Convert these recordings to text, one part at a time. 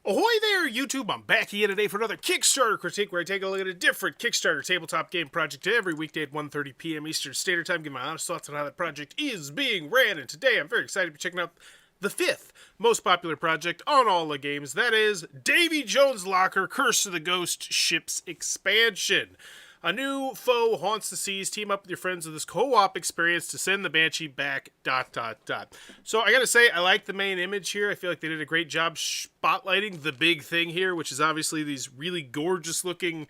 Ahoy there, YouTube! I'm back again today for another Kickstarter critique where I take a look at a different Kickstarter tabletop game project every weekday at 1:30 p.m. Eastern Standard Time, give my honest thoughts on how that project is being ran. And today I'm very excited to be checking out the fifth most popular project on all the games. That is Davy Jones Locker, Curse of the Ghost Ships Expansion. A new foe haunts the seas. Team up with your friends with this co-op experience to send the Banshee back, ... So I gotta say, I like the main image here. I feel like they did a great job spotlighting the big thing here, which is obviously these really gorgeous looking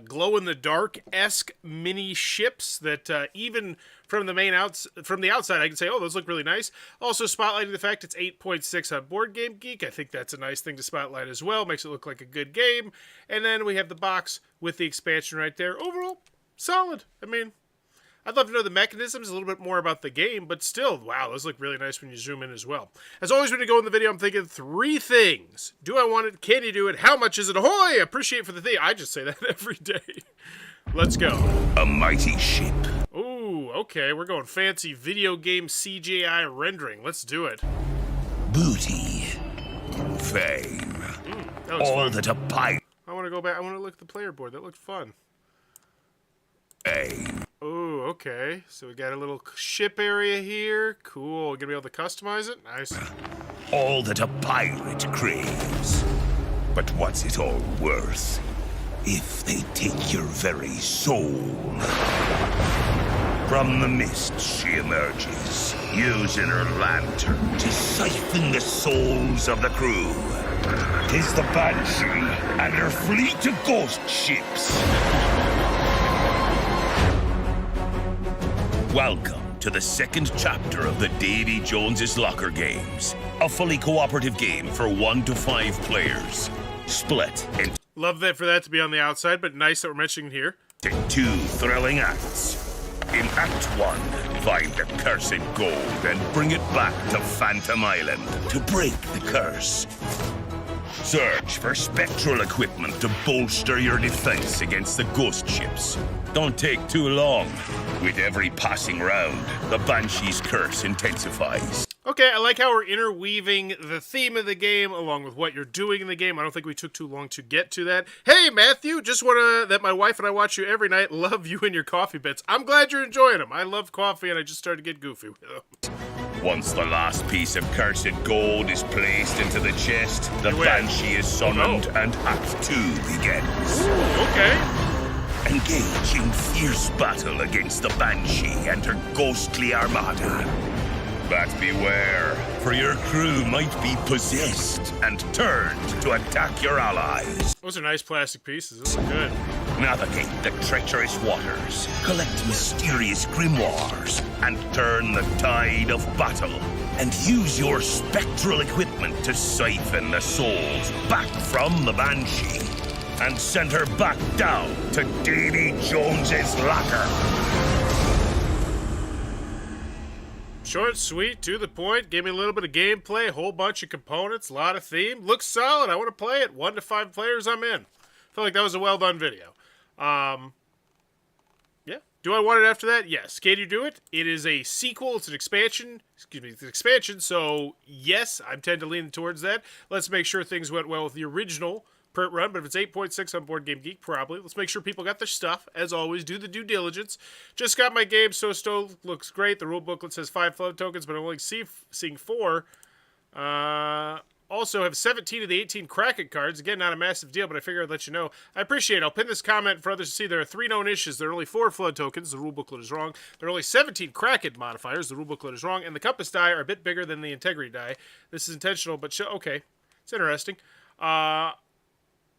glow-in-the-dark-esque mini ships that even from the outside I can say, oh, those look really nice. Also spotlighting the fact it's 8.6 on Board Game Geek. I think that's a nice thing to spotlight as well. Makes it look like a good game. And then we have the box with the expansion right there. Overall, solid. I mean, I'd love to know the mechanisms, a little bit more about the game, but still, wow, those look really nice when you zoom in as well. As always, when you go in the video, I'm thinking three things. Do I want it? Can you do it? How much is it? Ahoy! Appreciate for the thing. I just say that every day. Let's go. A mighty ship. Ooh, okay, we're going fancy video game CGI rendering. Let's do it. Booty. Fame. That was All fun. that a pirate. I want to go back. I want to look at the player board. That looked fun. Fame. Ooh, okay. So we got a little ship area here. Cool. Gonna be able to customize it? Nice. All that a pirate craves. But what's it all worth if they take your very soul? From the mist she emerges, using her lantern to siphon the souls of the crew. 'Tis the Banshee and her fleet of ghost ships. Welcome to the second chapter of the Davy Jones Locker games. A fully cooperative game for 1 to 5 players. Split into Love that for that to be on the outside, but nice that we're mentioning here. 2 thrilling acts. In Act 1, find the cursed gold and bring it back to Phantom Island to break the curse. Search for spectral equipment to bolster your defense against the ghost ships. Don't take too long. With every passing round, the Banshee's curse intensifies. Okay, I like how we're interweaving the theme of the game along with what you're doing in the game. I don't think we took too long to get to that. Hey, Matthew, just that my wife and I watch you every night. Love you and your coffee bits. I'm glad you're enjoying them. I love coffee, and I just started to get goofy with them. Once the last piece of cursed gold is placed into the chest, the Banshee is summoned and Act 2 begins. Ooh, okay. Engage in fierce battle against the Banshee and her ghostly armada. But beware, for your crew might be possessed and turned to attack your allies. Those are nice plastic pieces. This is good. Navigate the treacherous waters, collect mysterious grimoires, and turn the tide of battle. And use your spectral equipment to siphon the souls back from the Banshee and send her back down to Davy Jones's Locker. Short, sweet, to the point. Gave me a little bit of gameplay, a whole bunch of components, a lot of theme. Looks solid. I want to play it. 1 to 5 players, I'm in. Feel like that was a well-done video. Yeah. Do I want it after that? Yes. Can you do it? It is a sequel. It's an expansion. Excuse me, it's an expansion. So, yes, I tend to lean towards that. Let's make sure things went well with the original print run, but if it's 8.6 on Board Game Geek, probably. Let's make sure people got their stuff. As always, do the due diligence. Just got my game, so stove looks great. The rule booklet says 5 flood tokens, but I'm only seeing 4. Also have 17 of the 18 Kraken cards. Again, not a massive deal, but I figured I'd let you know. I appreciate it. I'll pin this comment for others to see. There are 3 known issues. There are only 4 flood tokens. The rule booklet is wrong. There are only 17 Kraken modifiers. The rule booklet is wrong. And the compass die are a bit bigger than the integrity die. This is intentional, but okay. It's interesting.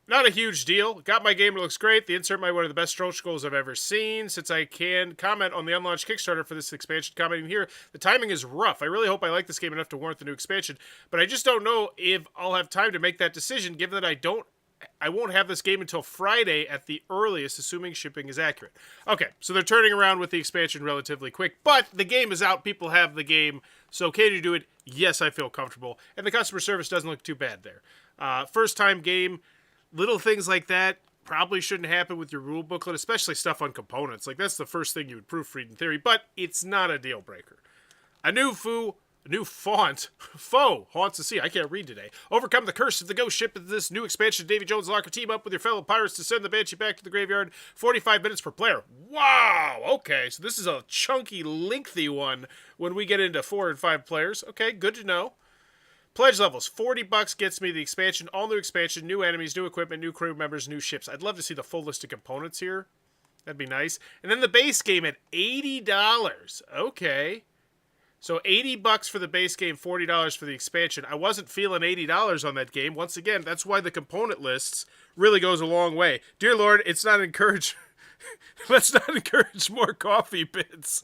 Not a huge deal. Got my game. It looks great. The insert might be one of the best stretch goals I've ever seen. Since I can comment on the unlaunched Kickstarter for this expansion, commenting here, the timing is rough. I really hope I like this game enough to warrant the new expansion, but I just don't know if I'll have time to make that decision, given that I won't have this game until Friday at the earliest, assuming shipping is accurate. Okay, so they're turning around with the expansion relatively quick, but the game is out. People have the game, so can you do it? Yes, I feel comfortable, and the customer service doesn't look too bad there. First-time game. Little things like that probably shouldn't happen with your rule booklet, especially stuff on components. Like, that's the first thing you would proofread in theory, but it's not a deal breaker. A new foo A new foe haunts the sea. I can't read today. Overcome the curse of the ghost ship of this new expansion. Davy Jones Locker. Team up with your fellow pirates to send the Banshee back to the graveyard. 45 minutes per player. Wow. Okay, so this is a chunky, lengthy one when we get into 4 and 5 players. Okay, good to know. Pledge levels. $40 gets me the expansion. All new expansion, new enemies, new equipment, new crew members, new ships. I'd love to see the full list of components here. That'd be nice. And then the base game at $80. Okay. So $80 for the base game, $40 for the expansion. I wasn't feeling $80 on that game. Once again, that's why the component lists really goes a long way. Dear Lord, it's not encouraged. Let's not encourage more coffee bits.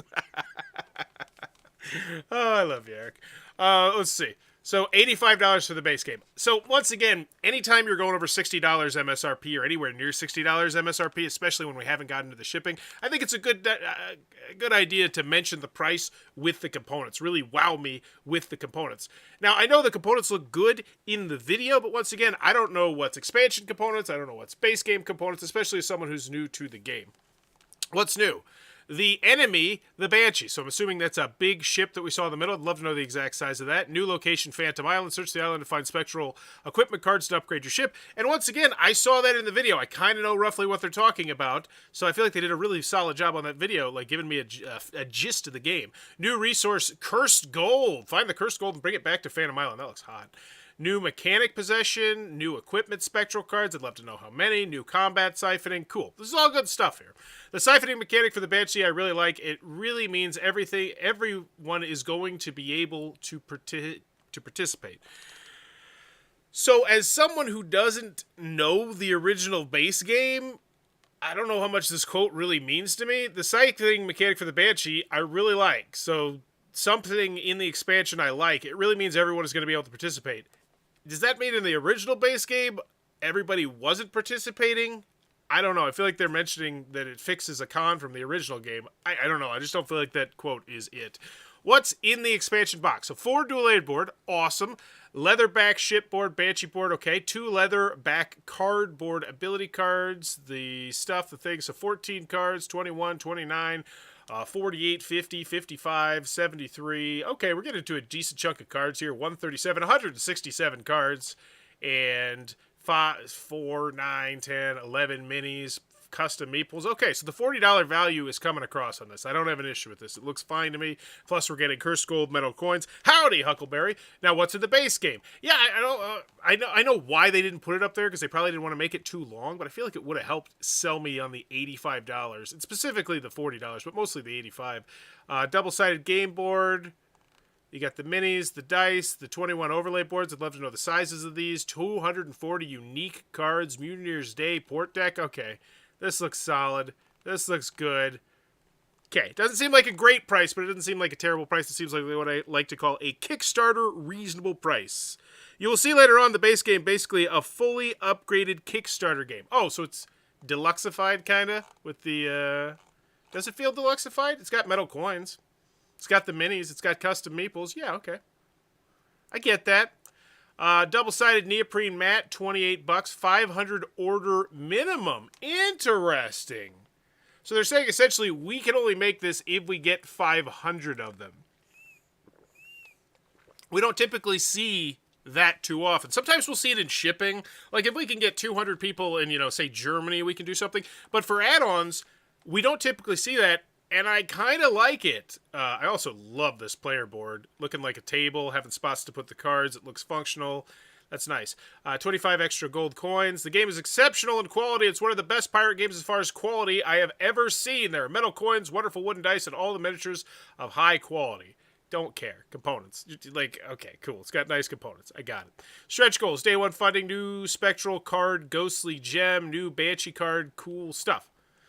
Oh, I love you, Eric. Let's see. So $85 for the base game. So once again, anytime you're going over $60 MSRP or anywhere near $60 MSRP, especially when we haven't gotten to the shipping, I think it's a good idea to mention the price with the components. Really wow me with the components. Now, I know the components look good in the video, but once again, I don't know what's expansion components. I don't know what's base game components, especially as someone who's new to the game. What's new? The enemy, the Banshee. So I'm assuming that's a big ship that we saw in the middle. I'd love to know the exact size of that. New location, Phantom Island. Search the island to find spectral equipment cards to upgrade your ship. And once again, I saw that in the video. I kind of know roughly what they're talking about. So I feel like they did a really solid job on that video, like giving me a gist of the game. New resource, Cursed Gold. Find the Cursed Gold and bring it back to Phantom Island. That looks hot. New mechanic possession, new equipment spectral cards. I'd love to know how many. New combat siphoning. Cool. This is all good stuff here. The siphoning mechanic for the Banshee I really like. It really means everyone is going to be able to participate. So as someone who doesn't know the original base game, I don't know how much this quote really means to me. The siphoning mechanic for the Banshee I really like. So something in the expansion I like. It really means everyone is going to be able to participate. Does that mean in the original base game, everybody wasn't participating? I don't know. I feel like they're mentioning that it fixes a con from the original game. I don't know. I just don't feel like that quote is it. What's in the expansion box? So 4 dual-aid board. Awesome. Leatherback shipboard, Banshee board. Okay. 2 leatherback cardboard ability cards. The stuff, the things. So 14 cards, 21, 29, 48, 50, 55, 73. Okay, we're getting to a decent chunk of cards here. 137, 167 cards. And 5, 4, 9, 10, 11 minis, custom meeples. Okay, so the $40 value is coming across on this. I don't have an issue with this. It looks fine to me. Plus, we're getting Cursed Gold metal coins. Howdy, Huckleberry. Now, what's in the base game? Yeah, I know why they didn't put it up there, because they probably didn't want to make it too long, but I feel like it would have helped sell me on the $85, and specifically the $40, but mostly the $85. Double-sided game board. You got the minis, the dice, the 21 overlay boards. I'd love to know the sizes of these. 240 unique cards. Mutineer's Day port deck. Okay, this looks solid. This looks good. Okay, doesn't seem like a great price, but it doesn't seem like a terrible price. It seems like what I like to call a Kickstarter reasonable price. You will see later on the base game, basically a fully upgraded Kickstarter game. Oh, so it's Deluxified, kind of, with the... Does it feel Deluxified? It's got metal coins. It's got the minis. It's got custom meeples. Yeah, okay. I get that. Double-sided neoprene mat, $28. 500 order minimum. Interesting. So they're saying essentially we can only make this if we get 500 of them. We don't typically see that too often. Sometimes we'll see it in shipping. Like if we can get 200 people in, say Germany, we can do something. But for add-ons, we don't typically see that. And I kind of like it. I also love this player board. Looking like a table, having spots to put the cards. It looks functional. That's nice. 25 extra gold coins. The game is exceptional in quality. It's one of the best pirate games as far as quality I have ever seen. There are metal coins, wonderful wooden dice, and all the miniatures of high quality. Don't care. Components. Like, okay, cool. It's got nice components. I got it. Stretch goals. Day 1 funding. New spectral card. Ghostly gem. New Banshee card. Cool stuff.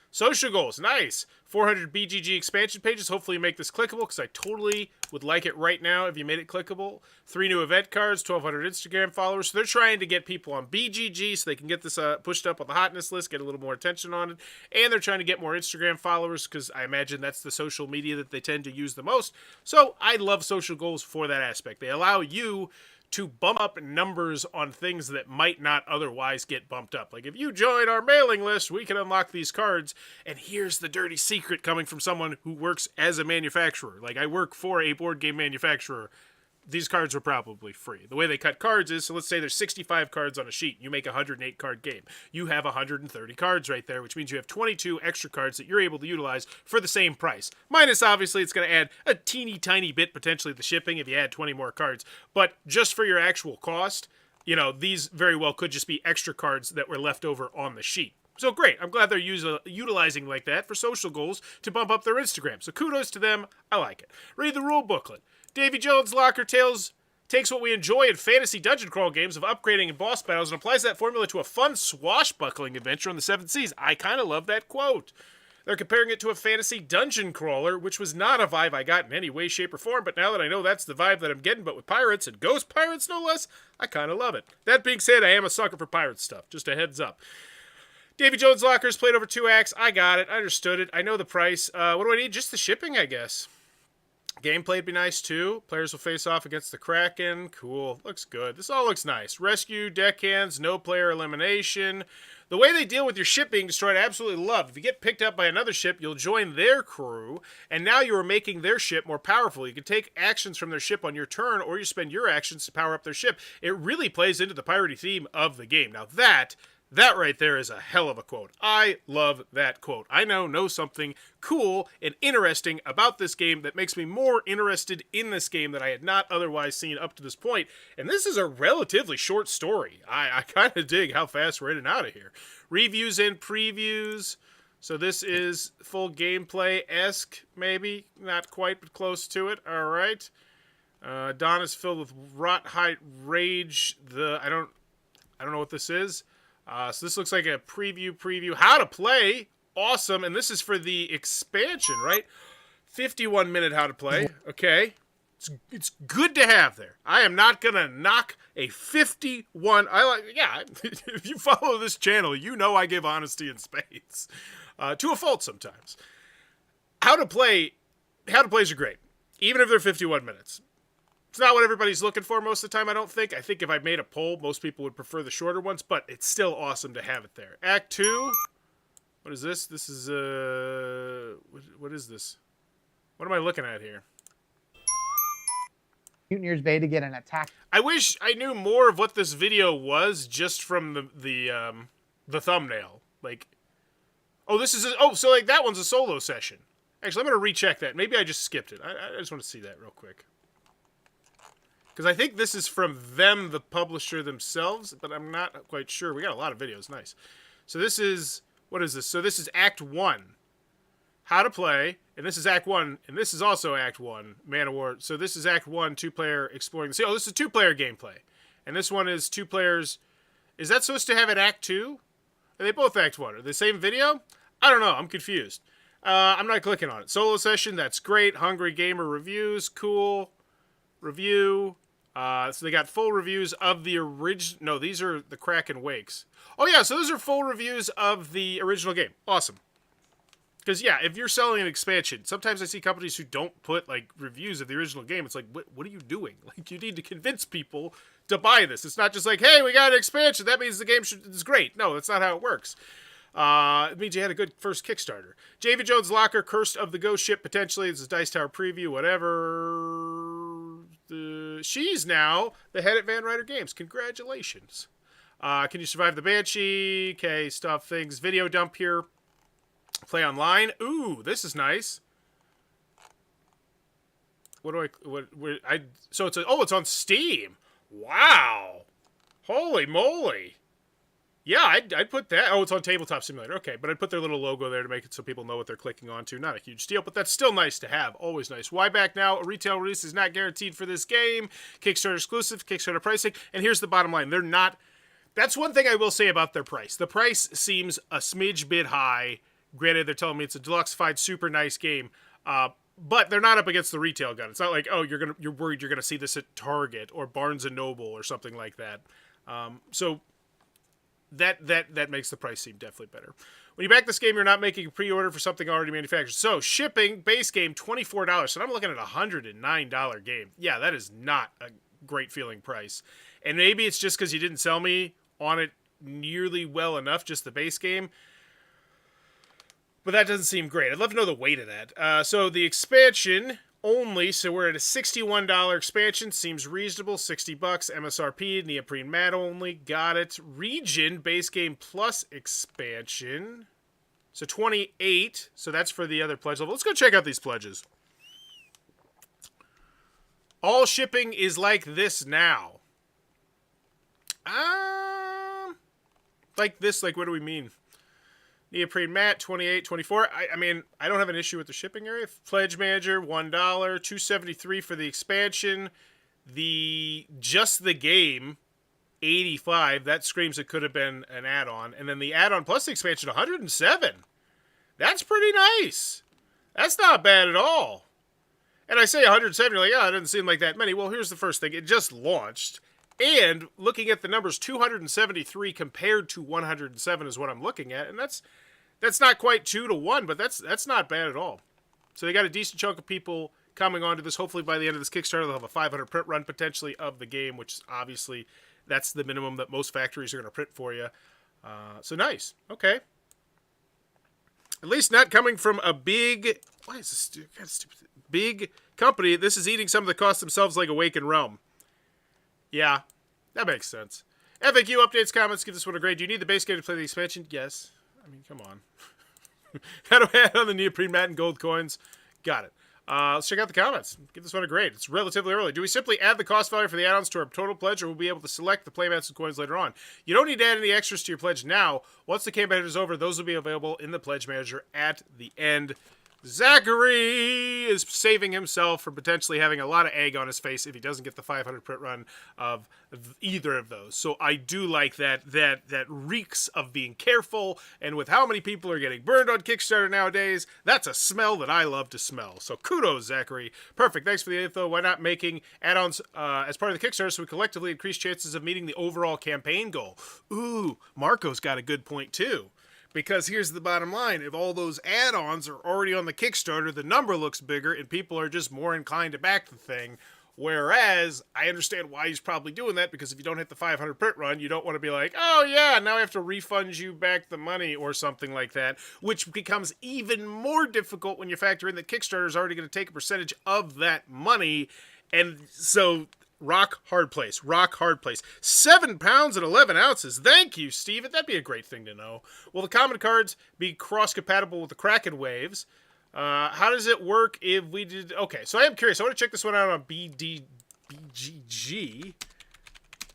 Social goals, nice. 400 BGG expansion pages. Hopefully you make this clickable, because I totally would like it right now if you made it clickable. 3 new event cards, 1,200 Instagram followers. So they're trying to get people on BGG so they can get this pushed up on the hotness list, get a little more attention on it. And they're trying to get more Instagram followers, because I imagine that's the social media that they tend to use the most. So I love social goals for that aspect. They allow you to bump up numbers on things that might not otherwise get bumped up. Like, if you join our mailing list, we can unlock these cards. And here's the dirty secret coming from someone who works as a manufacturer. Like, I work for a board game manufacturer. these cards were probably free. The way they cut cards is, so let's say there's 65 cards on a sheet. You make a 108 card game. You have 130 cards right there, which means you have 22 extra cards that you're able to utilize for the same price. Minus, obviously, it's going to add a teeny tiny bit, potentially, the shipping if you add 20 more cards. But just for your actual cost, you know, these very well could just be extra cards that were left over on the sheet. So great. I'm glad they're utilizing like that for social goals to bump up their Instagram. So kudos to them. I like it. Read the rule booklet. Davy Jones Locker takes what we enjoy in fantasy dungeon crawl games of upgrading and boss battles and applies that formula to a fun swashbuckling adventure on the Seven Seas. I kind of love that quote. They're comparing it to a fantasy dungeon crawler, which was not a vibe I got in any way, shape, or form, but now that I know that's the vibe that I'm getting, but with pirates and ghost pirates no less, I kind of love it. That being said, I am a sucker for pirate stuff. Just a heads up. Davy Jones Locker's played over 2 acts. I got it. I understood it. I know the price. What do I need? Just the shipping, I guess. Gameplay'd be nice, too. Players will face off against the Kraken. Cool. Looks good. This all looks nice. Rescue, deckhands, no player elimination. The way they deal with your ship being destroyed, I absolutely love. If you get picked up by another ship, you'll join their crew, and now you are making their ship more powerful. You can take actions from their ship on your turn, or you spend your actions to power up their ship. It really plays into the piratey theme of the game. Now that right there is a hell of a quote. I love that quote. I know something cool and interesting about this game that makes me more interested in this game that I had not otherwise seen up to this point. And this is a relatively short story. I kind of dig how fast we're in and out of here. Reviews and previews. So this is full gameplay-esque, maybe. Not quite, but close to it. All right. Dawn is filled with rot-height rage. I don't know what this is. So this looks like a preview. How to play. Awesome. And this is for the expansion, right? 51-minute how to play. Okay. It's good to have there. I am not going to knock a 51. If you follow this channel, you know I give honesty in spades. To a fault sometimes. How to plays are great. Even if they're 51 minutes. It's not what everybody's looking for most of the time, I don't think. I think if I made a poll, most people would prefer the shorter ones, but it's still awesome to have it there. Act 2. What is this? This is, what is this? What am I looking at here? Mutineers Bay to get an attack. I wish I knew more of what this video was just from the thumbnail. Like, oh, so like that one's a solo session. Actually, I'm going to recheck that. Maybe I just skipped it. I just want to see that real quick. Because I think this is from them, the publisher themselves, but I'm not quite sure. We got a lot of videos. Nice. So this is, what is this? So this is Act 1. How to play. And this is Act 1. And this is also Act 1. Man of War. So this is Act 1, 2-player exploring the sea. Oh, this is 2-player gameplay. And this one is 2 players. Is that supposed to have an Act 2? Are they both Act 1? Are they the same video? I don't know. I'm confused. I'm not clicking on it. Solo session. That's great. Hungry Gamer reviews. Cool. Review. So they got full reviews of the original. No, these are the Kraken Wakes. Oh, yeah, so those are full reviews of the original game. Awesome. Because, yeah, if you're selling an expansion, sometimes I see companies who don't put, like, reviews of the original game. It's like, what are you doing? Like, you need to convince people to buy this. It's not just like, hey, we got an expansion. That means the game is great. No, that's not how it works. It means you had a good first Kickstarter. Davy Jones Locker, Cursed of the Ghost Ship, potentially. This is Dice Tower preview, whatever. She's now the head at Van Ryder Games. Congratulations. Can you survive the Banshee? Okay, stuff, things. Video dump here. Play online. Ooh, this is nice. So it's on Steam. Wow. Holy moly. Yeah, I'd put that. Oh, it's on Tabletop Simulator. Okay, but I'd put their little logo there to make it so people know what they're clicking onto. Not a huge deal, but that's still nice to have. Always nice. Why back now? A retail release is not guaranteed for this game. Kickstarter exclusive, Kickstarter pricing. And here's the bottom line. They're not... That's one thing I will say about their price. The price seems a smidge bit high. Granted, they're telling me it's a Deluxified, super nice game. But they're not up against the retail gun. It's not like, oh, you're worried you're gonna see this at Target or Barnes & Noble or something like that. So... That makes the price seem definitely better. When you back this game, you're not making a pre-order for something already manufactured. So, shipping, base game, $24. So I'm looking at a $109 game. Yeah, that is not a great feeling price. And maybe it's just because you didn't sell me on it nearly well enough, just the base game. But that doesn't seem great. I'd love to know the weight of that. So the expansion, only, so we're at a $61 expansion. Seems reasonable. $60 MSRP. Neoprene matte only. Got it. Region base game plus expansion. So 28. So that's for the other pledge level. Let's go check out these pledges. All shipping is like this now. Like this, like what do we mean? Neoprene matte, 28, 24. I mean, I don't have an issue with the shipping area. Pledge manager, $1, $2.73 for the expansion. Just the game, $85. That screams it could have been an add-on. And then the add-on plus the expansion, $107. That's pretty nice. That's not bad at all. And I say 107, you're like, oh, it doesn't seem like that many. Well, here's the first thing. It just launched. And looking at the numbers, 273 compared to 107 is what I'm looking at. And that's not quite 2 to 1, but that's not bad at all. So they got a decent chunk of people coming onto this. Hopefully by the end of this Kickstarter, they'll have a 500 print run potentially of the game, which obviously that's the minimum that most factories are going to print for you. So nice. Okay. At least not coming from a big... Why is this kind of stupid? Big company. This is eating some of the costs themselves like Awakened Realm. Yeah, that makes sense. FAQ updates, comments, give this one a grade. Do you need the base game to play the expansion? Yes. I mean, come on. How do I add on the neoprene matte and gold coins? Got it. Let's check out the comments. Give this one a grade. It's relatively early. Do we simply add the cost value for the add-ons to our total pledge, or will we be able to select the playmats and coins later on? You don't need to add any extras to your pledge now. Once the campaign is over, those will be available in the pledge manager at the end. Zachary is saving himself from potentially having a lot of egg on his face if he doesn't get the 500 print run of either of those. So I do like that reeks of being careful, and with how many people are getting burned on Kickstarter nowadays, that's a smell that I love to smell. So kudos, Zachary. Perfect. Thanks for the info. Why not making add-ons as part of the Kickstarter so we collectively increase chances of meeting the overall campaign goal? Ooh, Marco's got a good point too. Because here's the bottom line, if all those add-ons are already on the Kickstarter, the number looks bigger and people are just more inclined to back the thing. Whereas, I understand why he's probably doing that, because if you don't hit the 500 print run, you don't want to be like, oh yeah, now I have to refund you back the money or something like that, which becomes even more difficult when you factor in that Kickstarter is already going to take a percentage of that money. And so... Rock hard place. 7 pounds and 11 ounces. Thank you, Steven. That'd be a great thing to know. Will the common cards be cross-compatible with the Kraken waves? How does it work if we did... Okay, so I am curious. I want to check this one out on BGG.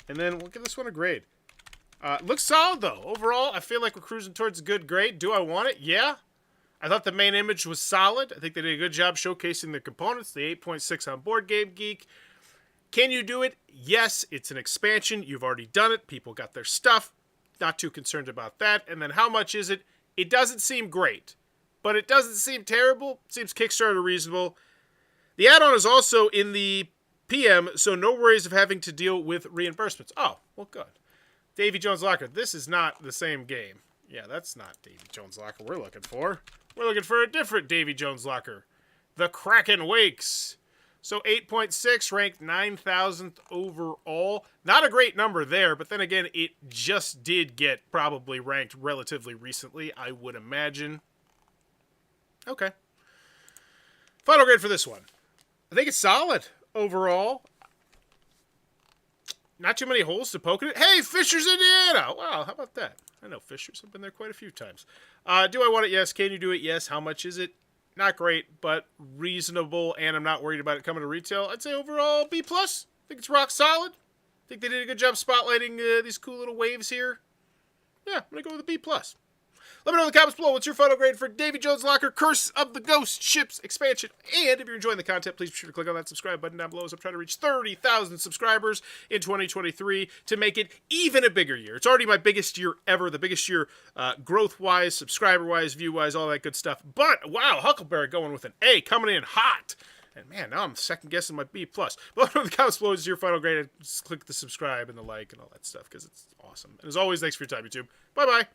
And then we'll give this one a grade. Looks solid, though. Overall, I feel like we're cruising towards a good grade. Do I want it? Yeah. I thought the main image was solid. I think they did a good job showcasing the components. The 8.6 on Board Game Geek. Can you do it? Yes, it's an expansion. You've already done it. People got their stuff. Not too concerned about that. And then how much is it? It doesn't seem great, but it doesn't seem terrible. It seems Kickstarter reasonable. The add-on is also in the PM, so no worries of having to deal with reimbursements. Oh, well, good. Davy Jones Locker. This is not the same game. Yeah, that's not Davy Jones Locker we're looking for. We're looking for a different Davy Jones Locker. The Kraken Wakes. So 8.6, ranked 9,000th overall. Not a great number there, but then again, it just did get probably ranked relatively recently, I would imagine. Okay. Final grade for this one. I think it's solid overall. Not too many holes to poke in it. Hey, Fishers, Indiana! Wow, how about that? I know Fishers. I've been there quite a few times. Do I want it? Yes. Can you do it? Yes. How much is it? Not great, but reasonable, and I'm not worried about it coming to retail. I'd say overall B+. I think it's rock solid. I think they did a good job spotlighting these cool little waves here. Yeah, I'm going to go with a B+. Let me know in the comments below what's your final grade for Davy Jones Locker Curse of the Ghost Ships expansion. And if you're enjoying the content, please be sure to click on that subscribe button down below as I'm trying to reach 30,000 subscribers in 2023 to make it even a bigger year. It's already my biggest year ever, the biggest year growth-wise, subscriber-wise, view-wise, all that good stuff. But, wow, Huckleberry going with an A, coming in hot. And man, now I'm second-guessing my B+. But let me know in the comments below what's your final grade. Just click the subscribe and the like and all that stuff because it's awesome. And as always, thanks for your time, YouTube. Bye-bye.